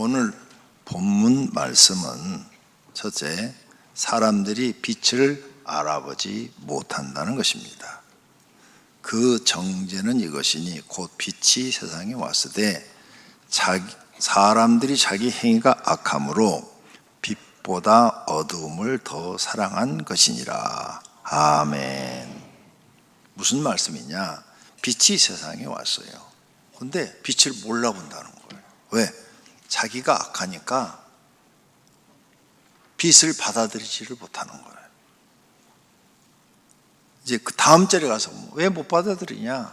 오늘 본문 말씀은 첫째, 사람들이 빛을 알아보지 못한다는 것입니다. 그 정죄는 이것이니 곧 빛이 세상에 왔을 때 사람들이 자기 행위가 악함으로 빛보다 어두움을 더 사랑한 것이니라. 아멘. 무슨 말씀이냐? 빛이 세상에 왔어요. 근데 빛을 몰라본다는 거예요. 왜? 자기가 악하니까 빛을 받아들이지를 못하는 거예요. 이제 그 다음 절에 가서 왜 못 받아들이냐?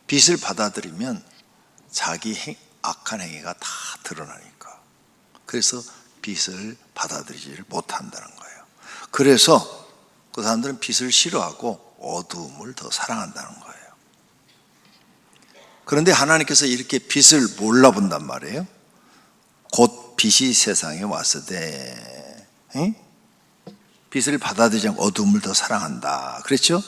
빛을 받아들이면 자기 악한 행위가 다 드러나니까. 그래서 빛을 받아들이지를 못한다는 거예요. 그래서 그 사람들은 빛을 싫어하고 어두움을 더 사랑한다는 거예요. 그런데 하나님께서 이렇게 빛을 몰라본단 말이에요. 곧 빛이 세상에 왔을 때 빛을 받아들이지 않고 어두움을 더 사랑한다. 그랬죠?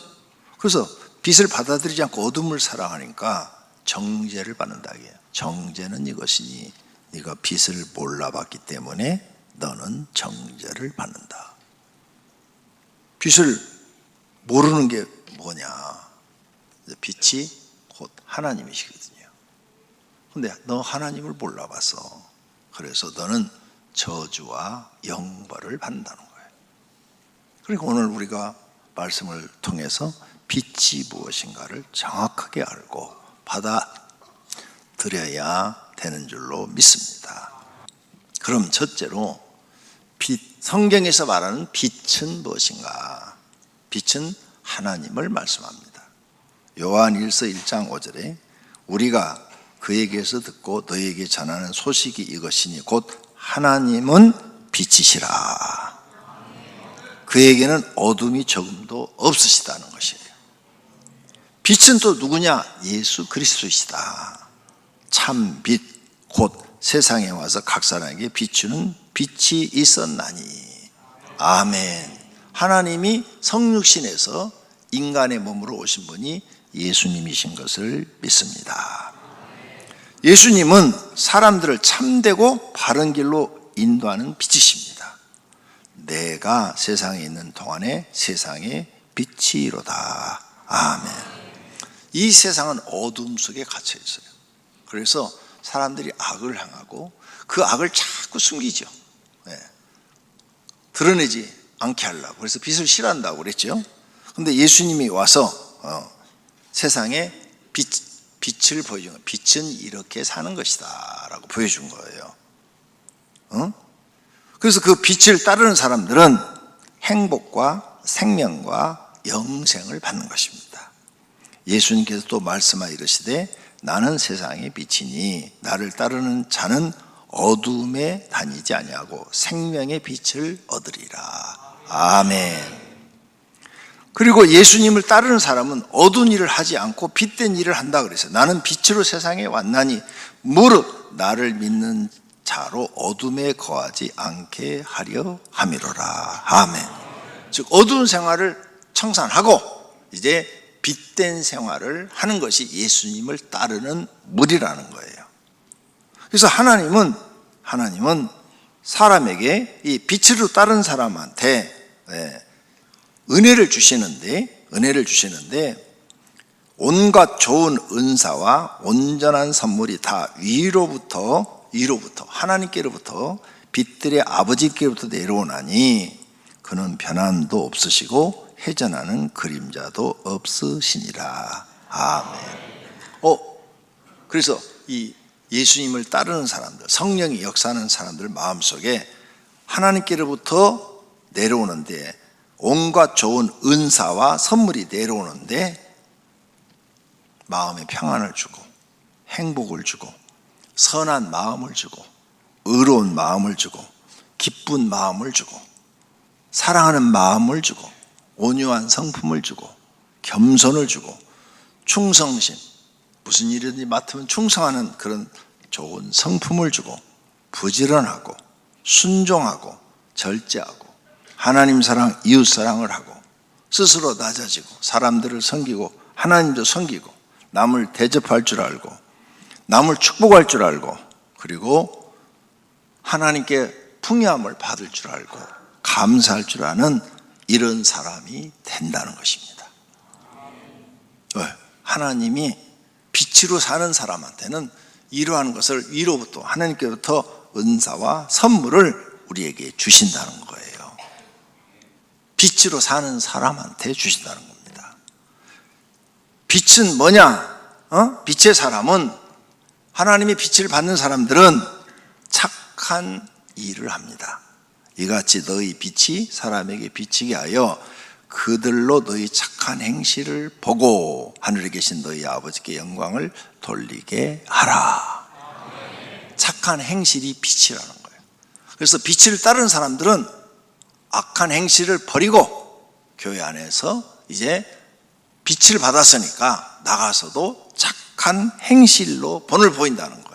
그래서 빛을 받아들이지 않고 어두움을 사랑하니까 정죄를 받는다. 정죄는 이것이니 네가 빛을 몰라봤기 때문에 너는 정죄를 받는다. 빛을 모르는 게 뭐냐? 빛이 곧 하나님이시거든요. 근데 너 하나님을 몰라봤어. 그래서 너는 저주와 영벌을 받는다는 거예요. 그러니까 오늘 우리가 말씀을 통해서 빛이 무엇인가를 정확하게 알고 받아들여야 되는 줄로 믿습니다. 그럼 첫째로 성경에서 말하는 빛은 무엇인가? 빛은 하나님을 말씀합니다. 요한일서 1장 5절에 우리가 그에게서 듣고 너희에게 전하는 소식이 이것이니 곧 하나님은 빛이시라. 그에게는 어둠이 조금도 없으시다는 것이에요. 빛은 또 누구냐? 예수 그리스도이시다. 참 빛, 곧 세상에 와서 각 사람에게 비추는 빛이 있었나니. 아멘. 하나님이 성육신에서 인간의 몸으로 오신 분이 예수님이신 것을 믿습니다. 예수님은 사람들을 참되고 바른 길로 인도하는 빛이십니다. 내가 세상에 있는 동안에 세상의 빛이로다. 아멘. 이 세상은 어둠 속에 갇혀 있어요. 그래서 사람들이 악을 행하고 그 악을 자꾸 숨기죠. 드러내지 않게 하려고. 그래서 빛을 싫어한다고 그랬죠. 근데 예수님이 와서 세상에 빛을 보여준 거예요. 빛은 이렇게 사는 것이다 라고 보여준 거예요. 그래서 그 빛을 따르는 사람들은 행복과 생명과 영생을 받는 것입니다. 예수님께서 또 말씀하여 이르시되 나는 세상의 빛이니 나를 따르는 자는 어둠에 다니지 아니하고 생명의 빛을 얻으리라. 아멘. 그리고 예수님을 따르는 사람은 어두운 일을 하지 않고 빛된 일을 한다 그랬어요. 나는 빛으로 세상에 왔나니 무릇 나를 믿는 자로 어둠에 거하지 않게 하려 함이로라. 아멘. 즉 어두운 생활을 청산하고 이제 빛된 생활을 하는 것이 예수님을 따르는 무리라는 거예요. 그래서 하나님은 사람에게 이 빛으로 따른 사람한테 은혜를 주시는데 온갖 좋은 은사와 온전한 선물이 다 위로부터 하나님께로부터 빛들의 아버지께로부터 내려오나니 그는 변함도 없으시고 회전하는 그림자도 없으시니라. 아멘. 그래서 이 예수님을 따르는 사람들, 성령이 역사하는 사람들 마음속에 하나님께로부터 내려오는데 온갖 좋은 은사와 선물이 내려오는데 마음에 평안을 주고 행복을 주고 선한 마음을 주고 의로운 마음을 주고 기쁜 마음을 주고 사랑하는 마음을 주고 온유한 성품을 주고 겸손을 주고 충성심, 무슨 일이든지 맡으면 충성하는 그런 좋은 성품을 주고 부지런하고 순종하고 절제하고 하나님 사랑, 이웃 사랑을 하고 스스로 낮아지고 사람들을 섬기고 하나님도 섬기고 남을 대접할 줄 알고 남을 축복할 줄 알고 그리고 하나님께 풍요함을 받을 줄 알고 감사할 줄 아는 이런 사람이 된다는 것입니다. 왜? 하나님이 빛으로 사는 사람한테는 이러한 것을 위로부터 하나님께로부터 은사와 선물을 우리에게 주신다는 거예요. 빛으로 사는 사람한테 주신다는 겁니다. 빛은 뭐냐? 빛의 사람은, 하나님의 빛을 받는 사람들은 착한 일을 합니다. 이같이 너희 빛이 사람에게 비치게 하여 그들로 너희 착한 행실을 보고 하늘에 계신 너희 아버지께 영광을 돌리게 하라. 착한 행실이 빛이라는 거예요. 그래서 빛을 따르는 사람들은 악한 행실을 버리고 교회 안에서 이제 빛을 받았으니까 나가서도 착한 행실로 본을 보인다는 거예요.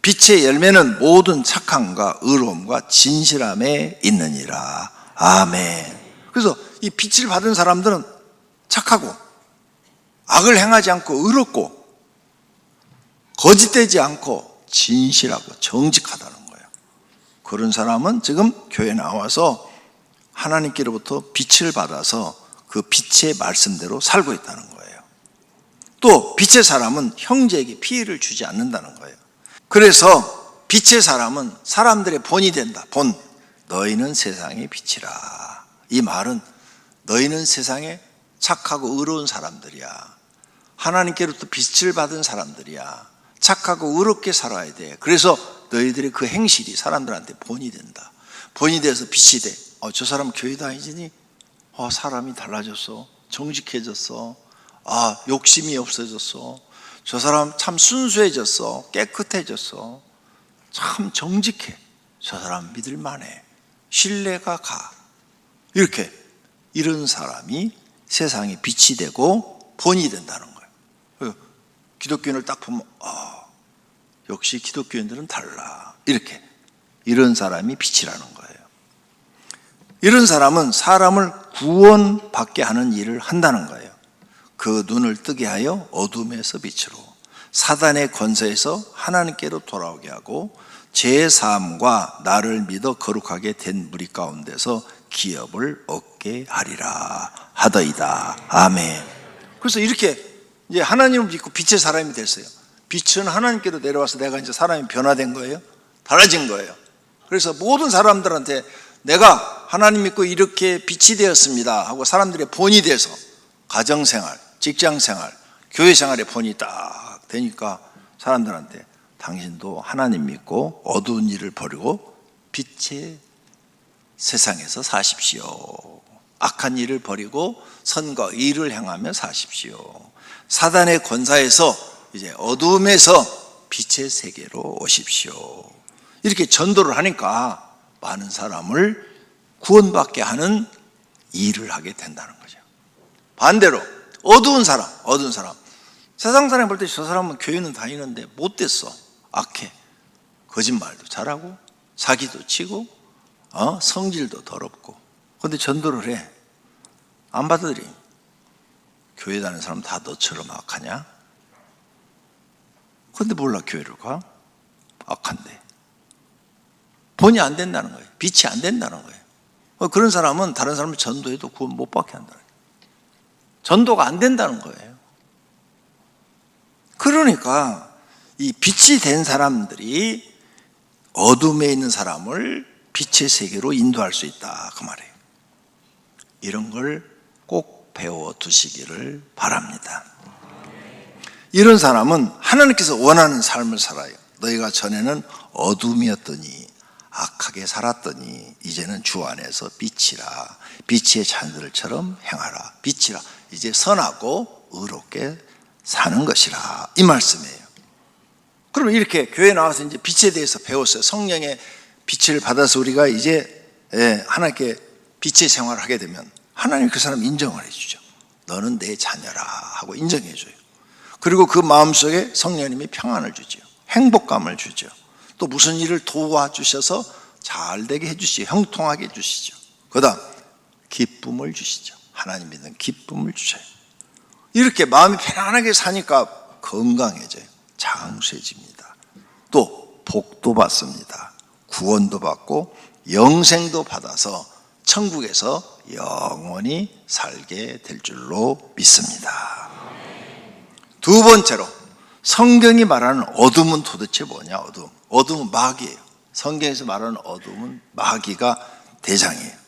빛의 열매는 모든 착함과 의로움과 진실함에 있느니라. 아멘. 그래서 이 빛을 받은 사람들은 착하고 악을 행하지 않고 의롭고 거짓되지 않고 진실하고 정직하다는 거예요. 그런 사람은 지금 교회에 나와서 하나님께로부터 빛을 받아서 그 빛의 말씀대로 살고 있다는 거예요. 또 빛의 사람은 형제에게 피해를 주지 않는다는 거예요. 그래서 빛의 사람은 사람들의 본이 된다. 본. 너희는 세상의 빛이라. 이 말은 너희는 세상에 착하고 의로운 사람들이야. 하나님께로부터 빛을 받은 사람들이야. 착하고 의롭게 살아야 돼. 그래서 너희들의 그 행실이 사람들한테 본이 된다. 본이 돼서 빛이 돼. 저 사람 교회 다니지니 사람이 달라졌어. 정직해졌어. 욕심이 없어졌어. 저 사람 참 순수해졌어. 깨끗해졌어. 참 정직해. 저 사람 믿을만해. 신뢰가 가. 이렇게 이런 사람이 세상에 빛이 되고 본이 된다는 거예요. 기독교인을 딱 보면 역시 기독교인들은 달라. 이렇게 이런 사람이 빛이라는 거예요. 이런 사람은 사람을 구원받게 하는 일을 한다는 거예요. 그 눈을 뜨게 하여 어둠에서 빛으로, 사단의 권세에서 하나님께로 돌아오게 하고 제3과 나를 믿어 거룩하게 된 무리 가운데서 기업을 얻게 하리라 하더이다. 아멘. 그래서 이렇게 이제 하나님을 믿고 빛의 사람이 됐어요. 빛은 하나님께로 내려와서 내가 이제 사람이 변화된 거예요. 달라진 거예요. 그래서 모든 사람들한테 내가 하나님 믿고 이렇게 빛이 되었습니다 하고 사람들의 본이 돼서 가정생활, 직장생활, 교회생활의 본이 딱 되니까 사람들한테 당신도 하나님 믿고 어두운 일을 버리고 빛의 세상에서 사십시오. 악한 일을 버리고 선과 의를 행하며 사십시오. 사단의 권사에서 이제 어둠에서 빛의 세계로 오십시오. 이렇게 전도를 하니까 많은 사람을 구원받게 하는 일을 하게 된다는 거죠. 반대로 어두운 사람, 세상 사람이 볼 때 저 사람은 교회는 다니는데 못됐어. 악해. 거짓말도 잘하고 사기도 치고 성질도 더럽고. 그런데 전도를 해. 안 받아들이. 교회 다니는 사람 다 너처럼 악하냐? 그런데 몰라 교회를 가? 악한데. 본이 안 된다는 거예요. 빛이 안 된다는 거예요. 그런 사람은 다른 사람을 전도해도 구원 못 받게 한다는 거예요. 전도가 안 된다는 거예요. 그러니까 이 빛이 된 사람들이 어둠에 있는 사람을 빛의 세계로 인도할 수 있다 그 말이에요. 이런 걸 꼭 배워 두시기를 바랍니다. 이런 사람은 하나님께서 원하는 삶을 살아요. 너희가 전에는 어둠이었더니 악하게 살았더니 이제는 주 안에서 빛이라. 빛의 자녀들처럼 행하라. 빛이라. 이제 선하고 의롭게 사는 것이라. 이 말씀이에요. 그럼 이렇게 교회에 나와서 이제 빛에 대해서 배웠어요. 성령의 빛을 받아서 우리가 이제 하나님께 빛의 생활을 하게 되면 하나님 그 사람 인정을 해주죠. 너는 내 자녀라 하고 인정해줘요. 그리고 그 마음속에 성령님이 평안을 주죠. 행복감을 주죠. 또 무슨 일을 도와주셔서 잘 되게 해주시죠. 형통하게 해주시죠. 그 다음 기쁨을 주시죠. 하나님 믿는 기쁨을 주셔요. 이렇게 마음이 편안하게 사니까 건강해져요. 장수해집니다. 또 복도 받습니다. 구원도 받고 영생도 받아서 천국에서 영원히 살게 될 줄로 믿습니다. 두 번째로, 성경이 말하는 어둠은 도대체 뭐냐? 어둠은 마귀예요. 성경에서 말하는 어둠은 마귀가 대장이에요.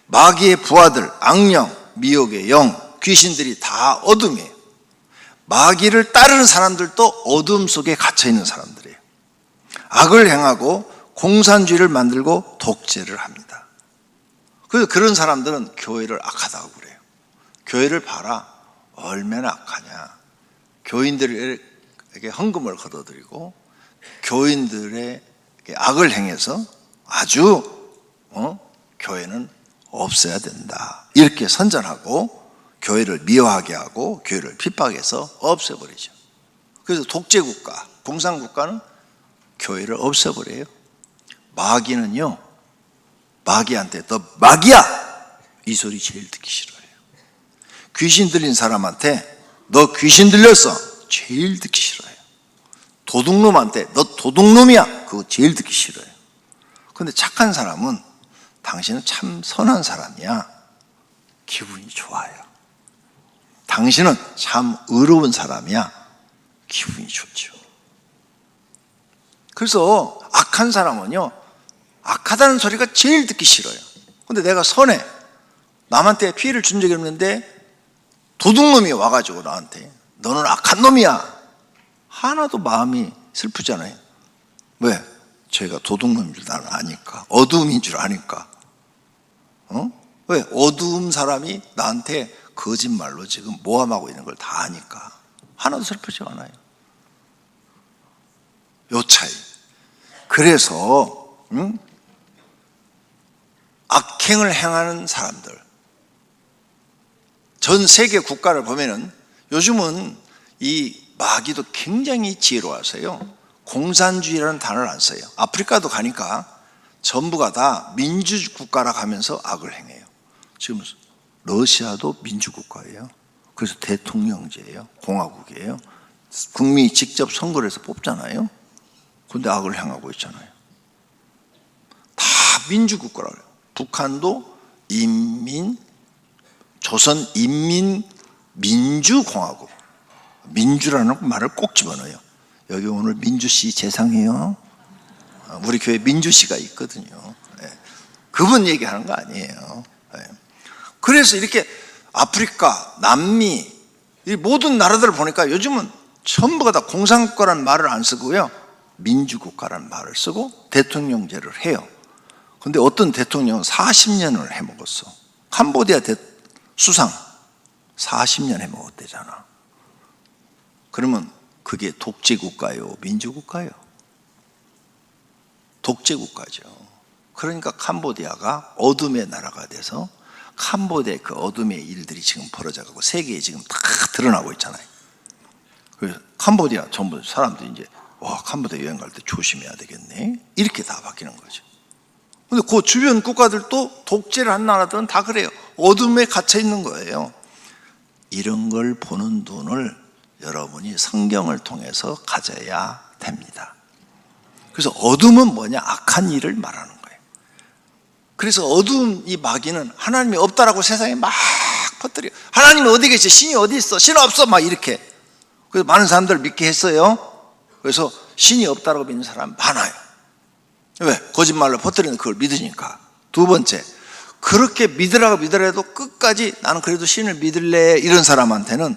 마귀의 부하들, 악령, 미혹의 영, 귀신들이 다 어둠이에요. 마귀를 따르는 사람들도 어둠 속에 갇혀 있는 사람들이에요. 악을 행하고 공산주의를 만들고 독재를 합니다. 그래서 그런 사람들은 교회를 악하다고 그래요. 교회를 봐라, 얼마나 악하냐. 교인들에게 헌금을 걷어들이고 교인들의 악을 행해서 아주 교회는 없어야 된다, 이렇게 선전하고 교회를 미워하게 하고 교회를 핍박해서 없애버리죠. 그래서 독재국가, 공산국가는 교회를 없애버려요. 마귀는요, 마귀한테 너 마귀야, 이 소리 제일 듣기 싫어요. 귀신 들린 사람한테 너 귀신 들렸어, 제일 듣기 싫어요. 도둑놈한테 너 도둑놈이야, 그거 제일 듣기 싫어요. 그런데 착한 사람은 당신은 참 선한 사람이야, 기분이 좋아요. 당신은 참 의로운 사람이야, 기분이 좋죠. 그래서 악한 사람은요, 악하다는 소리가 제일 듣기 싫어요. 근데 내가 선해, 남한테 피해를 준 적이 없는데 도둑놈이 와가지고 나한테 너는 악한 놈이야, 하나도 마음이 슬프잖아요. 왜? 저희가 도둑놈인 줄 나는 아니까, 어두움인 줄 아니까. 왜? 어두운 사람이 나한테 거짓말로 지금 모함하고 있는 걸 다 아니까 하나도 슬프지 않아요. 요 차이. 그래서 악행을 행하는 사람들, 전 세계 국가를 보면은 요즘은 이 마귀도 굉장히 지혜로워서요, 공산주의라는 단어를 안 써요. 아프리카도 가니까 전부가 다 민주국가라 하면서 악을 행해요. 지금 러시아도 민주국가예요. 그래서 대통령제예요. 공화국이에요. 국민이 직접 선거를 해서 뽑잖아요. 그런데 악을 행하고 있잖아요. 다 민주국가라고 해요. 북한도 조선인민민주공화국. 민주라는 말을 꼭 집어넣어요. 여기 오늘 민주씨 재상이에요. 우리 교회 민주씨가 있거든요. 그분 얘기하는 거 아니에요. 그래서 이렇게 아프리카, 남미, 이 모든 나라들을 보니까 요즘은 전부가 다 공산국가라는 말을 안 쓰고요, 민주국가라는 말을 쓰고 대통령제를 해요. 그런데 어떤 대통령은 40년을 해먹었어. 캄보디아 수상 40년 해먹었대잖아. 그러면 그게 독재국가요, 민주국가요? 독재국가죠. 그러니까 캄보디아가 어둠의 나라가 돼서 캄보디아의 그 어둠의 일들이 지금 벌어져가고 세계에 지금 다 드러나고 있잖아요. 그래서 캄보디아 전부 사람들이 이제 와, 캄보디아 여행 갈 때 조심해야 되겠네, 이렇게 다 바뀌는 거죠. 근데 그 주변 국가들도 독재를 한 나라들은 다 그래요. 어둠에 갇혀 있는 거예요. 이런 걸 보는 눈을 여러분이 성경을 통해서 가져야 됩니다. 그래서 어둠은 뭐냐? 악한 일을 말하는 거예요. 그래서 어두운 이 마귀는 하나님이 없다라고 세상에 막 퍼뜨려. 하나님이 어디 계시? 신이 어디 있어? 신 없어? 막 이렇게. 그래서 많은 사람들 믿게 했어요. 그래서 신이 없다라고 믿는 사람 많아요. 왜? 거짓말로 퍼뜨리는 그걸 믿으니까. 두 번째, 그렇게 믿으라고 믿으라도 끝까지 나는 그래도 신을 믿을래, 이런 사람한테는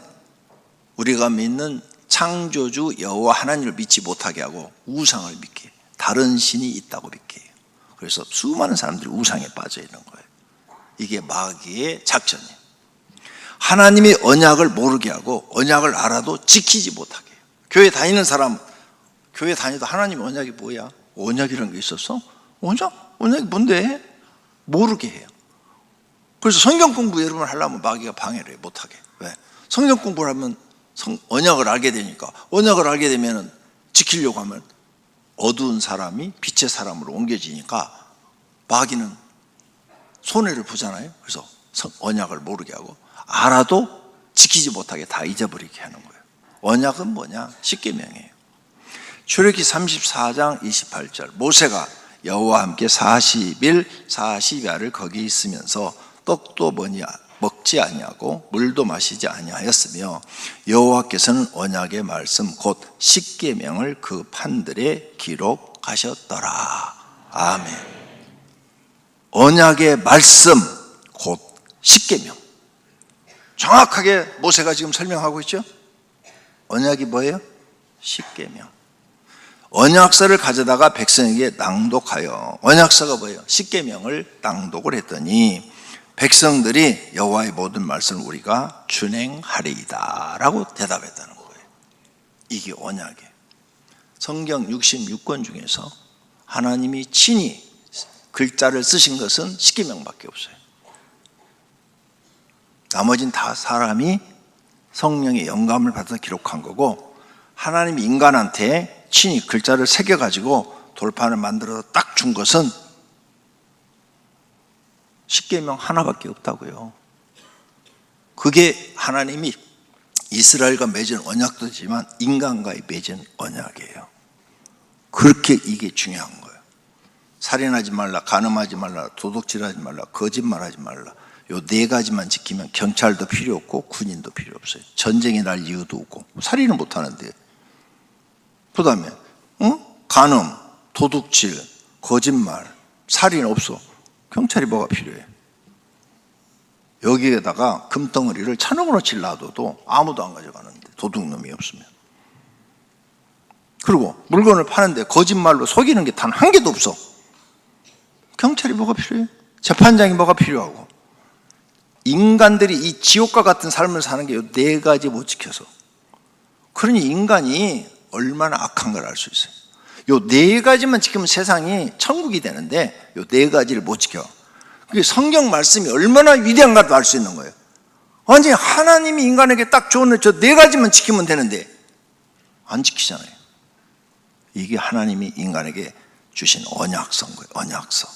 우리가 믿는 창조주 여호와 하나님을 믿지 못하게 하고 우상을 믿게 해요. 다른 신이 있다고 믿게 해요. 그래서 수많은 사람들이 우상에 빠져 있는 거예요. 이게 마귀의 작전이에요. 하나님의 언약을 모르게 하고 언약을 알아도 지키지 못하게 해요. 교회 다니는 사람, 교회 다니도 하나님의 언약이 뭐야? 언약이라는 게 있었어? 언약이 뭔데? 모르게 해요. 그래서 성경 공부 여러분 하려면 마귀가 방해를 해요. 못하게. 왜? 성경 공부를 하면 언약을 알게 되니까, 언약을 알게 되면 지키려고 하면 어두운 사람이 빛의 사람으로 옮겨지니까 마귀는 손해를 보잖아요. 그래서 언약을 모르게 하고 알아도 지키지 못하게 다 잊어버리게 하는 거예요. 언약은 뭐냐? 십계명이에요. 출애굽기 34장 28절 모세가 여호와와 함께 40일 40야를 거기 있으면서 떡도 먹지 아니하고 물도 마시지 아니하였으며 여호와께서는 언약의 말씀 곧 십계명을 그 판들에 기록하셨더라. 아멘. 언약의 말씀 곧 십계명, 정확하게 모세가 지금 설명하고 있죠. 언약이 뭐예요? 십계명. 언약서를 가져다가 백성에게 낭독하여, 언약서가 뭐예요? 십계명을 낭독을 했더니 백성들이 여호와의 모든 말씀을 우리가 준행하리이다 라고 대답했다는 거예요. 이게 언약이에요. 성경 66권 중에서 하나님이 친히 글자를 쓰신 것은 십계명밖에 없어요. 나머지는 다 사람이 성령의 영감을 받아서 기록한 거고, 하나님이 인간한테 친히 글자를 새겨가지고 돌판을 만들어서 딱 준 것은 십계명 하나밖에 없다고요. 그게 하나님이 이스라엘과 맺은 언약도지만 인간과의 맺은 언약이에요. 그렇게 이게 중요한 거예요. 살인하지 말라, 간음하지 말라, 도둑질하지 말라, 거짓말하지 말라. 요 네 가지만 지키면 경찰도 필요 없고 군인도 필요 없어요. 전쟁이 날 이유도 없고 살인은 못 하는데. 그 다음에 간음, 도둑질, 거짓말, 살인 없어. 경찰이 뭐가 필요해? 여기에다가 금덩어리를 1,000원어치를 놔둬도 아무도 안 가져가는데, 도둑놈이 없으면. 그리고 물건을 파는데 거짓말로 속이는 게 단 한 개도 없어. 경찰이 뭐가 필요해? 재판장이 뭐가 필요하고. 인간들이 이 지옥과 같은 삶을 사는 게 이 네 가지 못 지켜서. 그러니 인간이 얼마나 악한 걸 알 수 있어요. 이 네 가지만 지키면 세상이 천국이 되는데 이 네 가지를 못 지켜. 그게 성경 말씀이 얼마나 위대한가도 알 수 있는 거예요. 완전히 하나님이 인간에게 딱 좋은 저 네 가지만 지키면 되는데 안 지키잖아요. 이게 하나님이 인간에게 주신 언약서인 거예요. 언약서.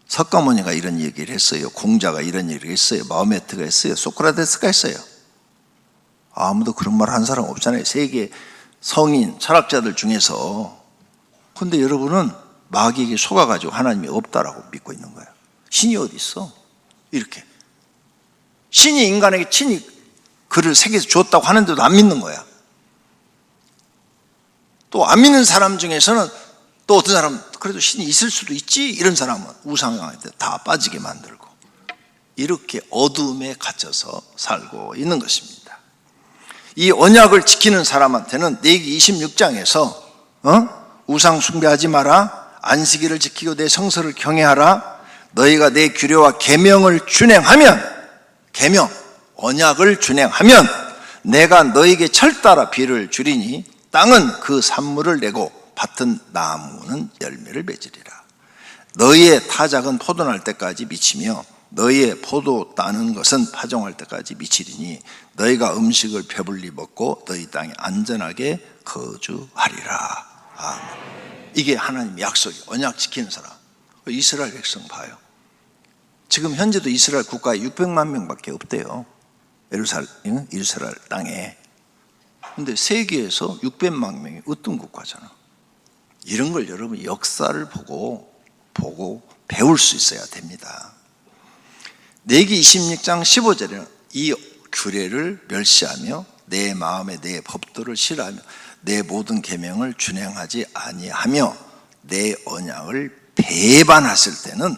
석가모니가 이런 얘기를 했어요. 공자가 이런 얘기를 했어요. 마호메트가 했어요. 소크라테스가 했어요. 아무도 그런 말 한 사람 없잖아요. 세계 성인, 철학자들 중에서. 근데 여러분은 마귀에게 속아가지고 하나님이 없다라고 믿고 있는 거예요. 신이 어디 있어? 이렇게. 신이 인간에게 친히 글을 새겨서 줬다고 하는데도 안 믿는 거야. 또 안 믿는 사람 중에서는 또 어떤 사람은 그래도 신이 있을 수도 있지, 이런 사람은 우상한테 다 빠지게 만들고 이렇게 어둠에 갇혀서 살고 있는 것입니다. 이 언약을 지키는 사람한테는 레위기 26장에서 우상 숭배하지 마라, 안식일을 지키고 내 성서를 경외하라, 너희가 내 규례와 계명을 준행하면, 계명, 언약을 준행하면 내가 너희에게 철따라 비를 주리니 땅은 그 산물을 내고 밭은 나무는 열매를 맺으리라. 너희의 타작은 포도날 때까지 미치며 너희의 포도 따는 것은 파종할 때까지 미치리니 너희가 음식을 배불리 먹고 너희 땅에 안전하게 거주하리라. 아멘. 이게 하나님의 약속이에요. 언약 지키는 사람. 이스라엘 백성 봐요. 지금 현재도 이스라엘 국가에 600만 명밖에 없대요. 이스라엘 땅에. 근데 세계에서 600만 명이 어떤 국가잖아. 이런 걸 여러분 역사를 보고 배울 수 있어야 됩니다. 레위기 26장 15절에는 이 규례를 멸시하며 내 마음에 내 법도를 싫어하며 내 모든 계명을 준행하지 아니하며 내 언약을 배반했을 때는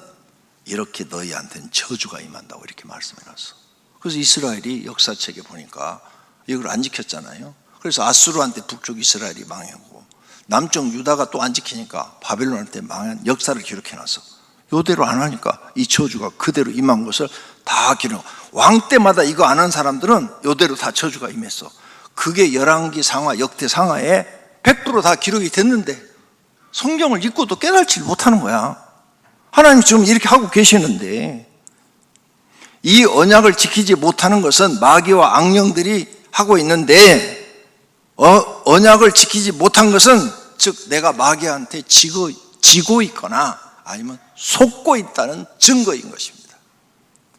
이렇게 너희한테는 저주가 임한다고 이렇게 말씀해놨어. 그래서 이스라엘이 역사책에 보니까 이걸 안 지켰잖아요. 그래서 아수르한테 북쪽 이스라엘이 망하고 남쪽 유다가 또 안 지키니까 바벨론한테 망한 역사를 기록해놨어. 이대로 안 하니까 이 저주가 그대로 임한 것을 다 기록. 왕 때마다 이거 안 한 사람들은 이대로 다 저주가 임했어. 그게 열왕기 상하, 역대 상하에 100% 다 기록이 됐는데 성경을 읽고도 깨달지 못하는 거야. 하나님 지금 이렇게 하고 계시는데 이 언약을 지키지 못하는 것은 마귀와 악령들이 하고 있는데 언약을 지키지 못한 것은 즉 내가 마귀한테 지고 있거나 아니면 속고 있다는 증거인 것입니다.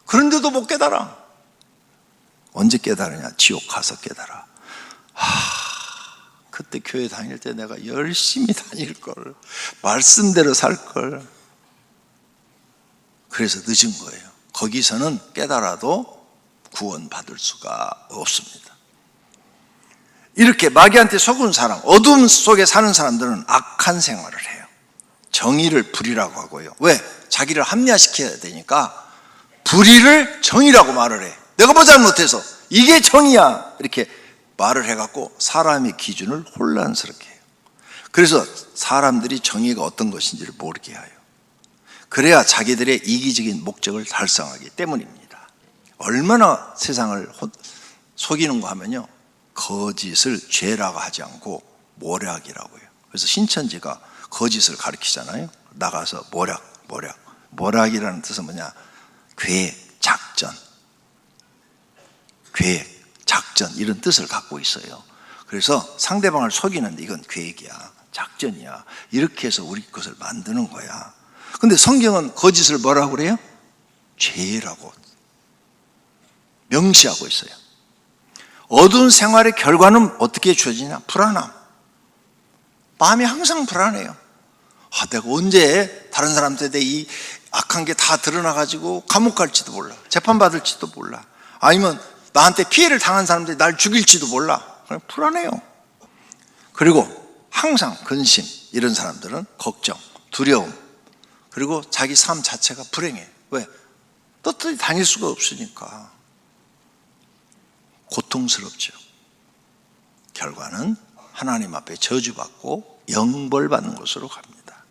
그런데도 못 깨달아. 언제 깨달으냐? 지옥 가서 깨달아. 그때 교회 다닐 때 내가 열심히 다닐 걸, 말씀대로 살 걸. 그래서 늦은 거예요. 거기서는 깨달아도 구원받을 수가 없습니다. 이렇게 마귀한테 속은 사람, 어둠 속에 사는 사람들은 악한 생활을 해요. 정의를 불의라고 하고요. 왜? 자기를 합리화시켜야 되니까 불의를 정의라고 말을 해. 내가 뭐 잘못해서 이게 정의야 이렇게 말을 해갖고 사람의 기준을 혼란스럽게 해요. 그래서 사람들이 정의가 어떤 것인지를 모르게 해요. 그래야 자기들의 이기적인 목적을 달성하기 때문입니다. 얼마나 세상을 속이는가 하면요, 거짓을 죄라고 하지 않고 모략이라고 해요. 그래서 신천지가 거짓을 가르치잖아요. 나가서 모략이라는 뜻은 뭐냐? 계획, 작전 이런 뜻을 갖고 있어요. 그래서 상대방을 속이는데 이건 계획이야, 작전이야, 이렇게 해서 우리 것을 만드는 거야. 근데 성경은 거짓을 뭐라고 그래요? 죄라고 명시하고 있어요. 어두운 생활의 결과는 어떻게 주어지냐? 불안함. 마음이 항상 불안해요. 내가 언제 다른 사람한테 이 악한 게 다 드러나가지고 감옥 갈지도 몰라, 재판받을지도 몰라, 아니면 나한테 피해를 당한 사람들이 날 죽일지도 몰라. 불안해요. 그리고 항상 근심, 이런 사람들은 걱정, 두려움, 그리고 자기 삶 자체가 불행해. 왜? 떳떳이 다닐 수가 없으니까. 고통스럽죠. 결과는 하나님 앞에 저주받고 영벌받는 곳으로 갑니다.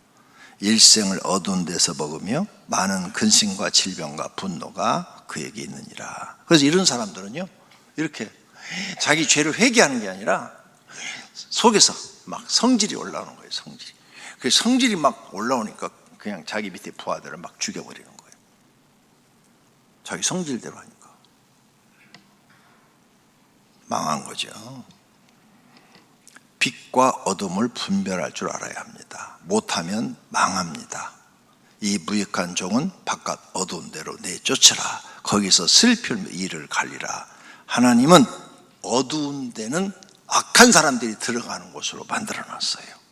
일생을 어두운 데서 먹으며 많은 근심과 질병과 분노가 그에게 있느니라. 그래서 이런 사람들은요, 이렇게 자기 죄를 회개하는 게 아니라 속에서 막 성질이 올라오는 거예요. 그 성질이 막 올라오니까 그냥 자기 밑에 부하들을 막 죽여버리는 거예요. 자기 성질대로 하니까. 망한 거죠. 빛과 어둠을 분별할 줄 알아야 합니다. 못하면 망합니다. 이 무익한 종은 바깥 어두운 데로 내쫓으라. 거기서 슬피 이를 갈리라. 하나님은 어두운 데는 악한 사람들이 들어가는 곳으로 만들어놨어요.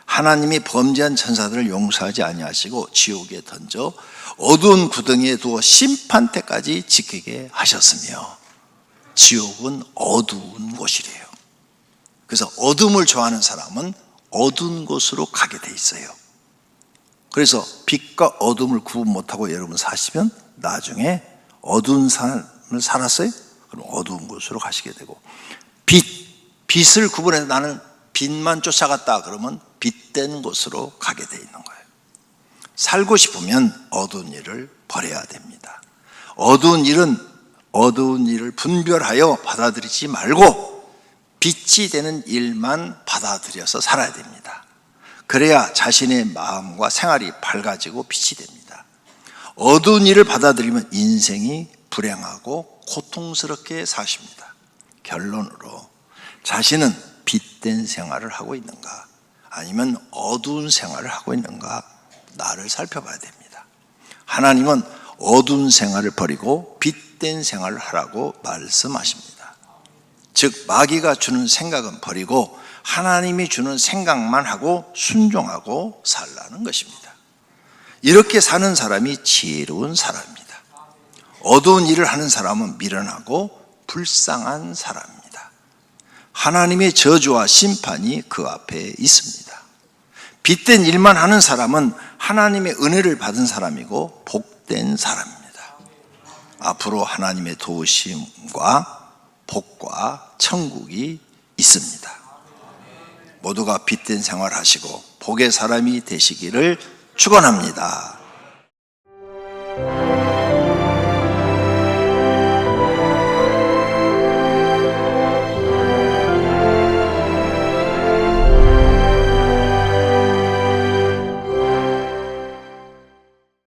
하나님이 범죄한 천사들을 용서하지 아니하시고 지옥에 던져 어두운 구덩이에 두어 심판 때까지 지키게 하셨으며, 지옥은 어두운 곳이래요. 그래서 어둠을 좋아하는 사람은 어두운 곳으로 가게 돼 있어요. 그래서 빛과 어둠을 구분 못하고 여러분 사시면 나중에 어두운 삶을 살았어요? 그럼 어두운 곳으로 가시게 되고, 빛을 구분해서 나는 빛만 쫓아갔다 그러면 빛된 곳으로 가게 돼 있는 거예요. 살고 싶으면 어두운 일을 버려야 됩니다. 어두운 일을 분별하여 받아들이지 말고 빛이 되는 일만 받아들여서 살아야 됩니다. 그래야 자신의 마음과 생활이 밝아지고 빛이 됩니다. 어두운 일을 받아들이면 인생이 불행하고 고통스럽게 사십니다. 결론으로 자신은 빛된 생활을 하고 있는가, 아니면 어두운 생활을 하고 있는가, 나를 살펴봐야 됩니다. 하나님은 어두운 생활을 버리고 빛된 생활을 하라고 말씀하십니다. 즉 마귀가 주는 생각은 버리고 하나님이 주는 생각만 하고 순종하고 살라는 것입니다. 이렇게 사는 사람이 지혜로운 사람입니다. 어두운 일을 하는 사람은 미련하고 불쌍한 사람입니다. 하나님의 저주와 심판이 그 앞에 있습니다. 빛된 일만 하는 사람은 하나님의 은혜를 받은 사람이고 복된 사람입니다. 앞으로 하나님의 도우심과 복과 천국이 있습니다. 모두가 빛된 생활하시고 복의 사람이 되시기를 축원합니다.